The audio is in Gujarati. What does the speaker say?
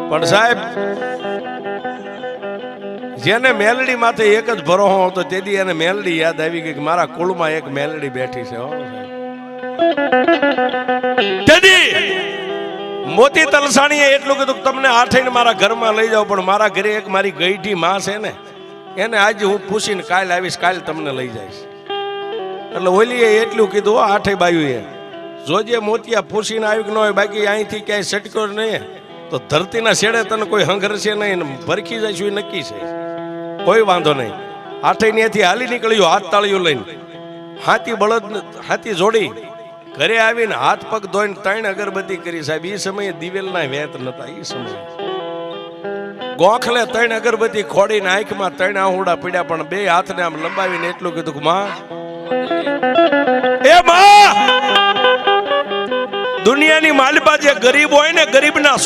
પણ સાહેબ જેને મેલડી માથે એક જ ભરોહો હતો તેથી એને મેલડી યાદ આવી ગઈ કે મારા કુળમાં એક મેલડી બેઠી છે. તેથી મોતી તલસાણીએ એટલું કીધું કે તમને આઠઈને મારા ઘરમાં લઈ જાઓ, પણ મારા ઘરે એક મારી ગઈઠી માં છે ને એને આજે હું પૂછીને કાલ આવીશ, કાલ તમને લઈ જઈશ. એટલે ઓલીએ એટલું કીધું આઠે બાયુએ જોજે મોતિયા પૂછીને આવી કે ન હોય, બાકી અહીંથી ક્યાંય સટકો નહીં તો ધરતીના છેડે તને કોઈ હંગરશે નહીં, ભરખી જઈશું એ નક્કી છે, કોઈ વાંધો નહીં. આઠે ત્યાંથી હાલી નીકળ્યો હાથ તાળીઓ લઈને, હાથી જોડી ઘરે આવીને હાથ પગ ધોઈને 3 અગરબત્તી કરી. સાહેબ એ સમયે દિવેલના વેત નતા, એ સમયે ગોખલે 3 અગરબત્તી ખોડીને આંખમાં 3 આહુડા પડ્યા, પણ 2 હાથને આમ લંબાવીને એટલું કીધું કે માં, એ માં, દુનિયાની માલિપા જે ગરીબ હોય ને, ગરીબના